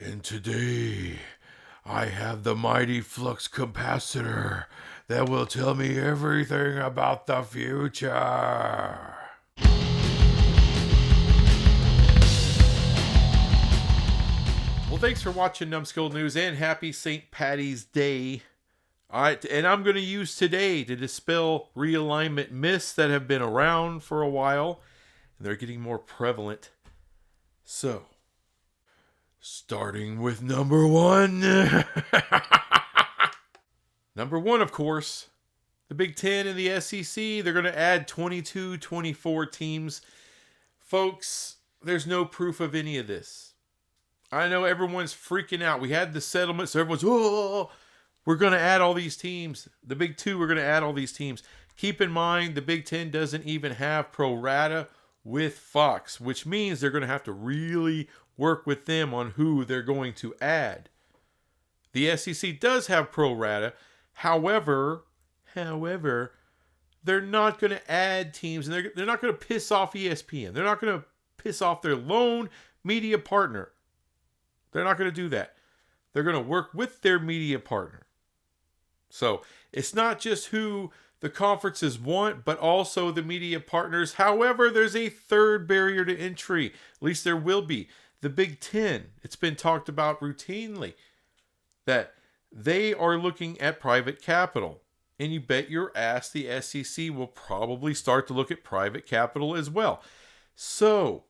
And today, I have the mighty flux capacitor that will tell me everything about the future. Well, thanks for watching Numbskull News and happy St. Patty's Day. All right, and I'm going to use today to dispel realignment myths that have been around for a while, and they're getting more prevalent. So, starting with number one. Number one, of course, the Big Ten and the SEC, they're going to add 22, 24 teams. Folks, there's no proof of any of this. I know everyone's freaking out. We had the settlement, so everyone's, oh, we're going to add all these teams. The Big Two, we're going to add all these teams. Keep in mind, the Big Ten doesn't even have pro rata with Fox, which means they're going to have to really work with them on who they're going to add. The SEC does have pro rata. However, they're not going to add teams, and they're not going to piss off ESPN. They're not going to piss off their lone media partner. They're not going to do that. They're going to work with their media partner. So it's not just who the conferences want, but also the media partners. However, there's a third barrier to entry. At least there will be. The Big Ten. It's been talked about routinely that they are looking at private capital. And you bet your ass the SEC will probably start to look at private capital as well. So,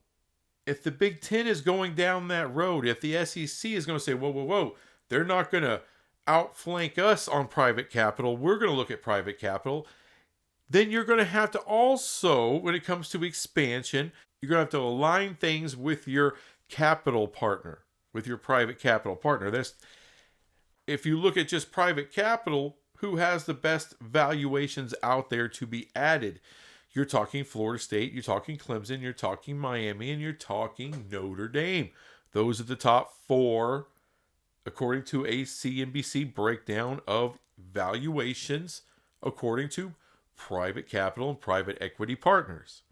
if the Big Ten is going down that road, if the SEC is going to say, whoa, they're not going to outflank us on private capital, we're going to look at private capital, then you're going to have to also, when it comes to expansion, you're going to have to align things with your capital partner, with your private capital partner. If you look at just private capital, who has the best valuations out there to be added? You're talking Florida State, you're talking Clemson, you're talking Miami, and you're talking Notre Dame. Those are the top four, according to a CNBC breakdown of valuations, according to private capital and private equity partners.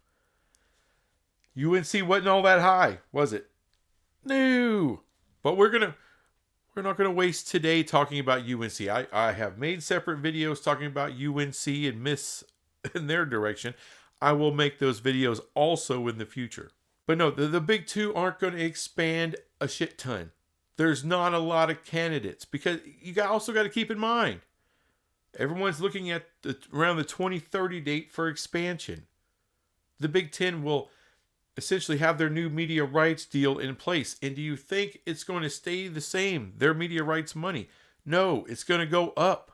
UNC wasn't all that high, was it? No. But we're not going to waste today talking about UNC. I have made separate videos talking about UNC and myths in their direction. I will make those videos also in the future. But no, the Big Two aren't going to expand a shit ton. There's not a lot of candidates because you also got to keep in mind, everyone's looking at around the 2030 date for expansion. The Big Ten will essentially have their new media rights deal in place. And do you think it's going to stay the same, their media rights money? No, it's going to go up.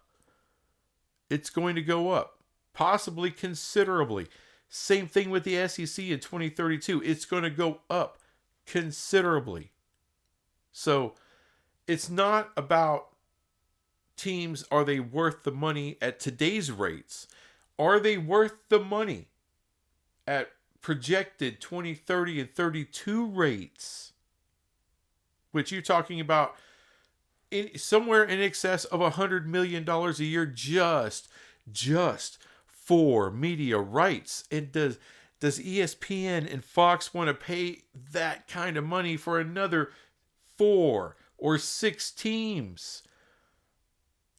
It's going to go up, possibly considerably. Same thing with the SEC in 2032. It's going to go up considerably. So it's not about teams, are they worth the money at today's rates? Are they worth the money at projected 2030 and 32 rates, which you're talking about somewhere in excess of $100 million a year just for media rights? And does ESPN and Fox want to pay that kind of money for another 4 or 6 teams?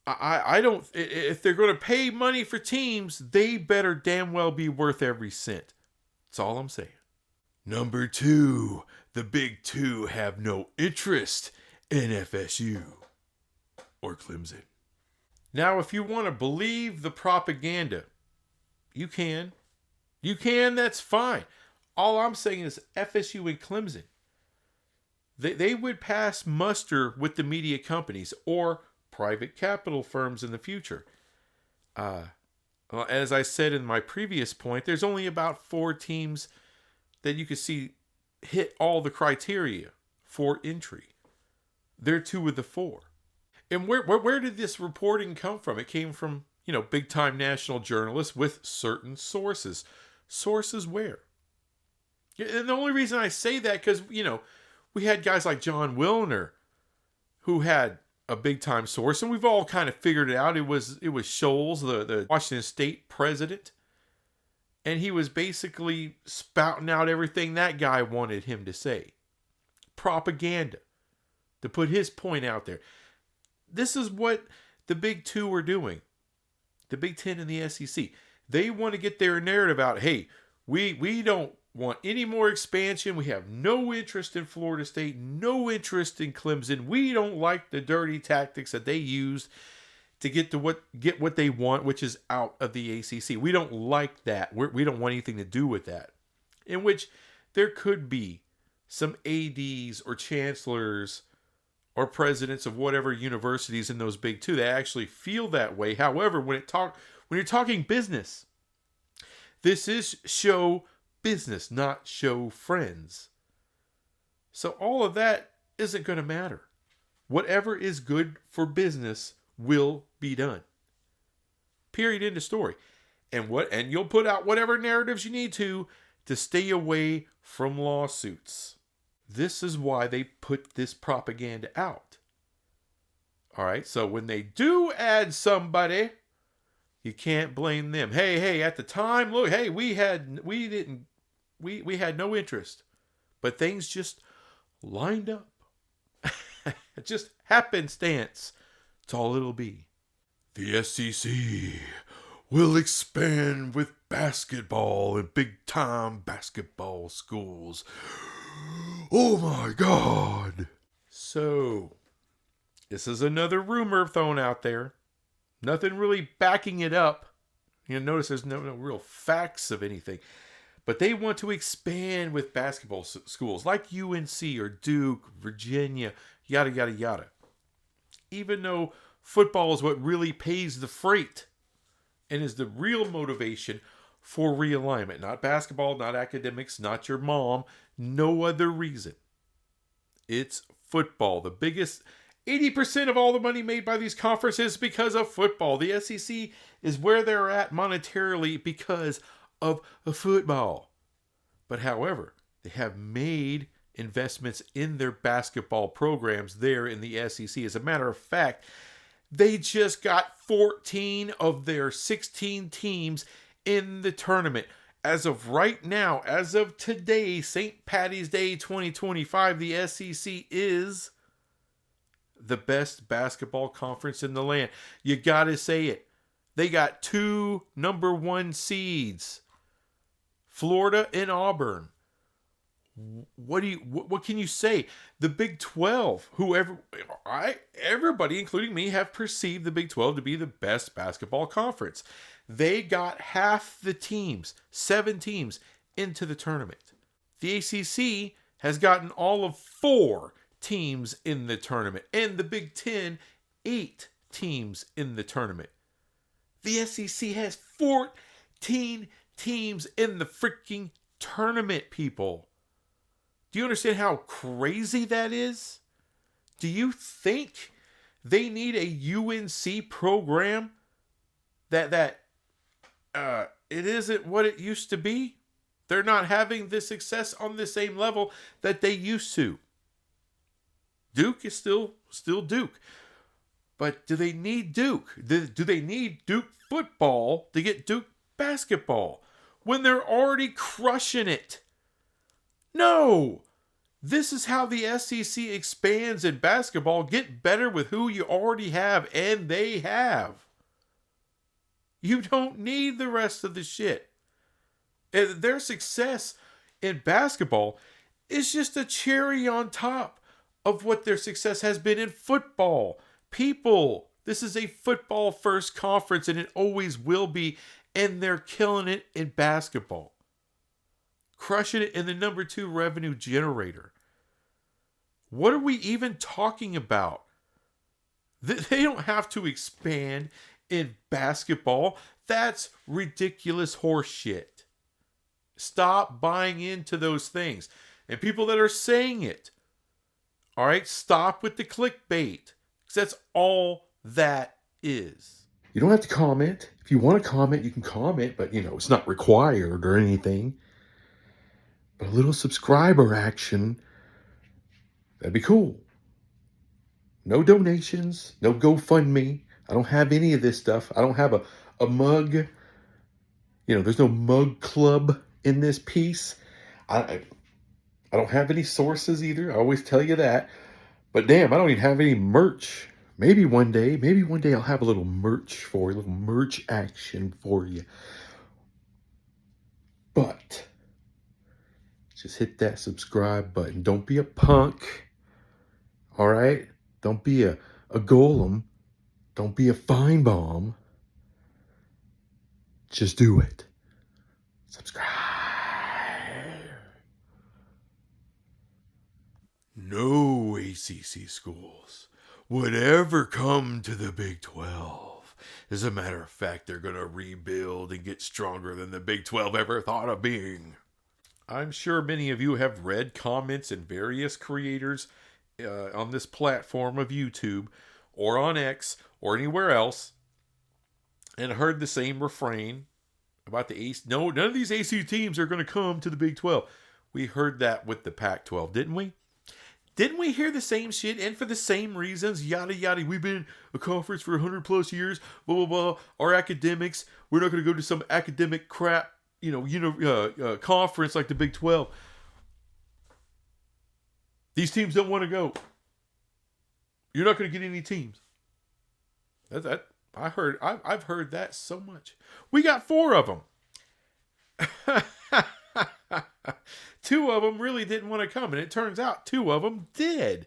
I don't. If they're going to pay money for teams, they better damn well be worth every cent. That's all I'm saying. Number 2, the Big Two have no interest in FSU or Clemson. Now, if you want to believe the propaganda, you can. You can, that's fine. All I'm saying is FSU and Clemson, they would pass muster with the media companies or private capital firms in the future. As I said in my previous point, there's only about 4 teams that you could see hit all the criteria for entry. They're 2 of the 4. And where did this reporting come from? It came from, big time national journalists with certain sources. Sources where? And the only reason I say that because, we had guys like John Wilner who had a big time source, and we've all kind of figured it out. It was Scholes, the Washington State president, and he was basically spouting out everything that guy wanted him to say. Propaganda. to put his point out there. This is what the Big Two are doing. The Big Ten and the SEC. They want to get their narrative out. Hey, we don't want any more expansion. We have no interest in Florida State, no interest in Clemson. We don't like the dirty tactics that they used to get what they want, which is out of the ACC. We don't like that. We don't want anything to do with that. In which there could be some ADs or chancellors or presidents of whatever universities in those Big Two that actually feel that way. However, when you're talking business, this is show business, not show friends. So all of that isn't going to matter. Whatever is good for business will be done. Period. End of story. And you'll put out whatever narratives you need to stay away from lawsuits. This is why they put this propaganda out. All right. So when they do add somebody, you can't blame them. Hey, at the time, look, hey, we had no interest, but things just lined up. It just happenstance. That's all it'll be. The SEC will expand with basketball and big-time basketball schools. Oh my God. So, this is another rumor thrown out there. Nothing really backing it up. Notice there's no real facts of anything. But they want to expand with basketball schools like UNC or Duke, Virginia, yada, yada, yada. Even though football is what really pays the freight and is the real motivation for realignment. Not basketball, not academics, not your mom. No other reason. It's football. The biggest 80% of all the money made by these conferences is because of football. The SEC is where they're at monetarily because of football. But however, they have made investments in their basketball programs there in the SEC. As a matter of fact, they just got 14 of their 16 teams in the tournament. As of right now, as of today, St. Patty's Day 2025, the SEC is the best basketball conference in the land. You got to say it. They got 2 number 1 seeds, Florida and Auburn. What can you say? The Big 12, everybody, including me, have perceived the Big 12 to be the best basketball conference. They got half the teams, 7 teams, into the tournament. The ACC has gotten all of 4 teams in the tournament, and the Big 10, 8 teams in the tournament. The SEC has 14 teams in the freaking tournament, people. Do you understand how crazy that is? Do you think they need a UNC program that it isn't what it used to be? They're not having the success on the same level that they used to. Duke is still Duke. But do they need Duke? Do they need Duke football to get Duke basketball when they're already crushing it? No! This is how the SEC expands in basketball. Get better with who you already have, and they have. You don't need the rest of the shit. And their success in basketball is just a cherry on top of what their success has been in football. People, this is a football-first conference, and it always will be, and they're killing it in basketball. Crushing it in the number 2 revenue generator. What are we even talking about? They don't have to expand in basketball. That's ridiculous horse shit. Stop buying into those things. And people that are saying it, all right, stop with the clickbait. Because that's all that is. You don't have to comment. If you want to comment, you can comment, but it's not required or anything. But a little subscriber action, that'd be cool. No donations, no GoFundMe. I don't have any of this stuff. I don't have a mug. There's no mug club in this piece. I don't have any sources either. I always tell you that. But damn, I don't even have any merch. Maybe one day I'll have a little merch for you, a little merch action for you. But just hit that subscribe button. Don't be a punk. All right? Don't be a golem. Don't be a fine bomb. Just do it. Subscribe. No ACC schools would ever come to the Big 12. As a matter of fact, they're going to rebuild and get stronger than the Big 12 ever thought of being. I'm sure many of you have read comments and various creators on this platform of YouTube or on X or anywhere else and heard the same refrain about the AC. No, none of these AC teams are going to come to the Big 12. We heard that with the Pac-12, didn't we? Didn't we hear the same shit and for the same reasons? Yada, yada. We've been a conference for 100 plus years. Blah, blah, blah. Our academics, we're not going to go to some academic crap, conference like the Big 12. These teams don't want to go. You're not going to get any teams. I've heard that so much. We got 4 of them. 2 of them really didn't want to come, and it turns out 2 of them did.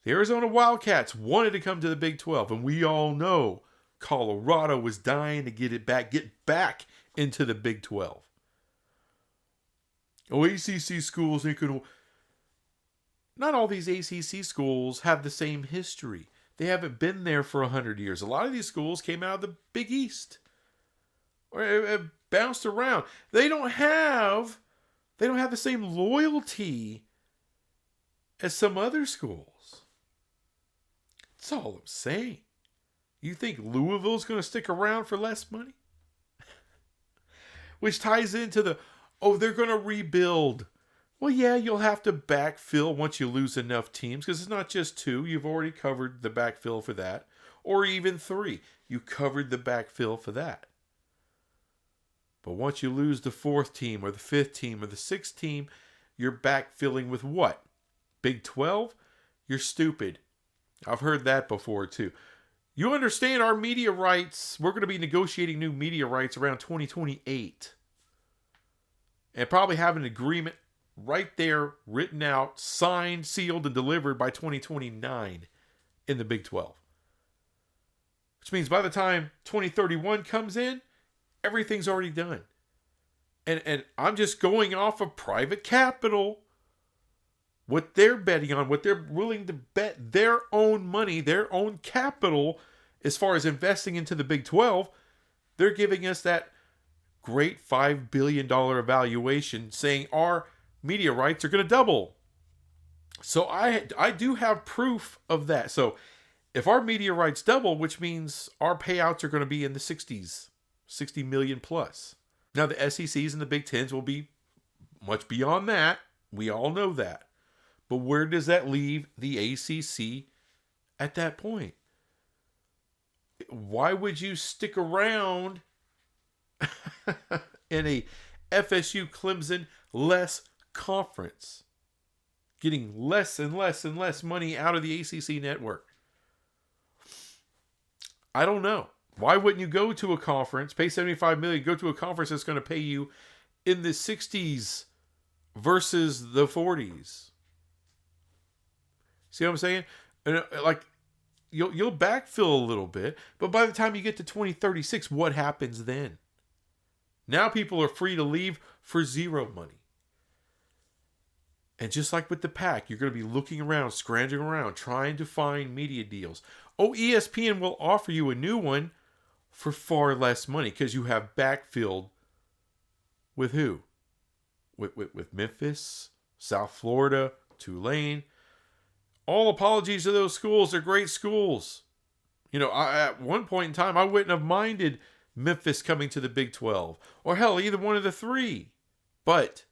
The Arizona Wildcats wanted to come to the Big 12, and we all know Colorado was dying to get back into the Big 12. Oh, ACC schools ain't gonna. Not all these ACC schools have the same history. They haven't been there for 100 years. A lot of these schools came out of the Big East, or have bounced around. They don't have the same loyalty as some other schools. That's all I'm saying. You think Louisville's going to stick around for less money? Which ties into they're going to rebuild. Well, yeah, you'll have to backfill once you lose enough teams, because it's not just 2. You've already covered the backfill for that. Or even 3. You covered the backfill for that. But once you lose the 4th team or the 5th team or the 6th team, you're backfilling with what? Big 12? You're stupid. I've heard that before too. You understand our media rights. We're going to be negotiating new media rights around 2028. And probably have an agreement right there, written out, signed, sealed, and delivered by 2029 in the Big 12. Which means by the time 2031 comes in, everything's already done. And I'm just going off of private capital. What they're betting on, what they're willing to bet their own money, their own capital, as far as investing into the Big 12, they're giving us that great $5 billion evaluation saying our media rights are going to double. So I do have proof of that. So if our media rights double, which means our payouts are going to be in the 60s. 60 million plus. Now the SECs and the Big Tens will be much beyond that. We all know that. But where does that leave the ACC at that point? Why would you stick around in a FSU Clemson less conference, getting less and less and less money out of the ACC network? I don't know. Why wouldn't you go to a conference, pay $75 million, go to a conference that's going to pay you in the 60s versus the 40s? See what I'm saying? And like you'll backfill a little bit, but by the time you get to 2036, what happens then? Now people are free to leave for 0 money. And just like with the Pac, you're going to be looking around, scrounging around, trying to find media deals. Oh, ESPN will offer you a new one for far less money because you have backfilled with who? With Memphis, South Florida, Tulane. All apologies to those schools. They're great schools. At one point in time, I wouldn't have minded Memphis coming to the Big 12. Or hell, either one of the 3. But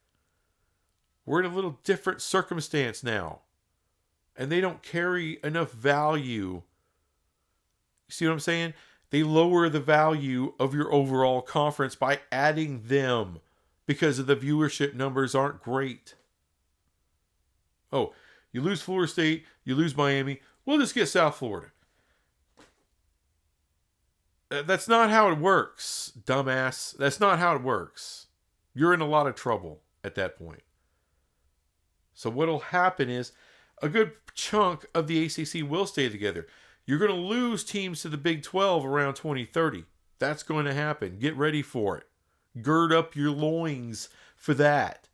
we're in a little different circumstance now. And they don't carry enough value. You see what I'm saying? They lower the value of your overall conference by adding them because of the viewership numbers aren't great. Oh, You lose Florida State, you lose Miami, we'll just get South Florida. That's not how it works, dumbass. That's not how it works. You're in a lot of trouble at that point. So what'll happen is a good chunk of the ACC will stay together. You're going to lose teams to the Big 12 around 2030. That's going to happen. Get ready for it. Gird up your loins for that.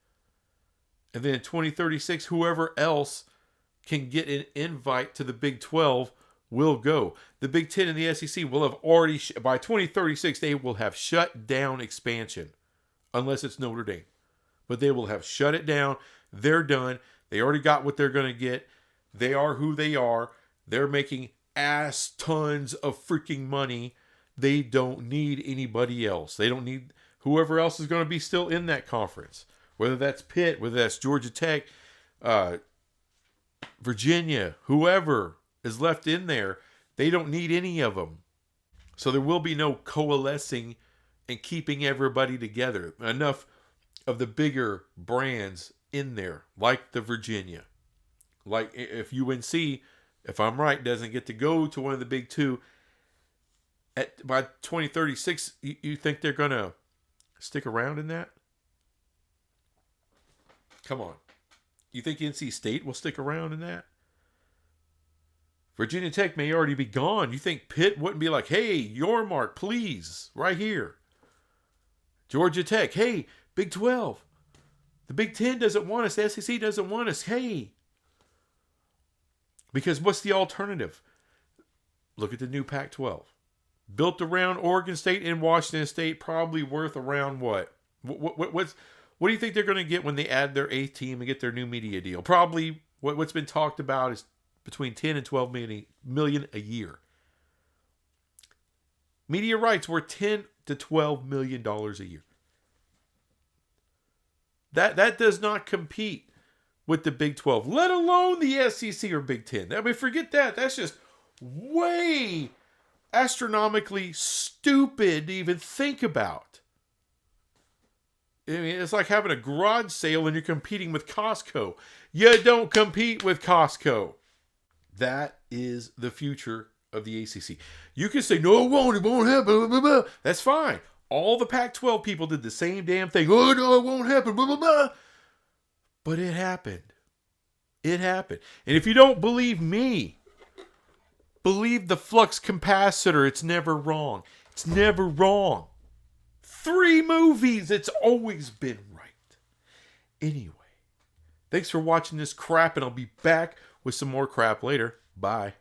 And then in 2036, whoever else can get an invite to the Big 12 will go. The Big 10 and the SEC will have already, by 2036, they will have shut down expansion. Unless it's Notre Dame. But they will have shut it down. They're done. They already got what they're going to get. They are who they are. They're making ass tons of freaking money. They don't need anybody else. They don't need whoever else is going to be still in that conference. Whether that's Pitt, whether that's Georgia Tech, Virginia, whoever is left in there, they don't need any of them. So there will be no coalescing and keeping everybody together. Enough of the bigger brands in there, like the Virginia. Like if UNC, if I'm right, doesn't get to go to one of the big two, by 2036, you think they're going to stick around in that? Come on. You think NC State will stick around in that? Virginia Tech may already be gone. You think Pitt wouldn't be like, hey, your mark, please, right here. Georgia Tech, hey, Big 12. The Big 10 doesn't want us. The SEC doesn't want us. Hey. Because what's the alternative? Look at the new Pac-12. Built around Oregon State and Washington State, probably worth around what? What do you think they're going to get when they add their 8th team and get their new media deal? Probably what's been talked about is between 10 and 12 million a year. Media rights worth $10 to $12 million a year. That does not compete with the Big 12, let alone the SEC or Big 10. I mean, forget that. That's just way astronomically stupid to even think about. I mean, it's like having a garage sale and you're competing with Costco. You don't compete with Costco. That is the future of the ACC. You can say, no, it won't happen. Blah, blah, blah. That's fine. All the Pac-12 people did the same damn thing. Oh, no, it won't happen. Blah, blah, blah. But it happened. It happened. And if you don't believe me, believe the flux capacitor. It's never wrong. It's never wrong. 3 movies. It's always been right. Anyway, thanks for watching this crap, and I'll be back with some more crap later. Bye.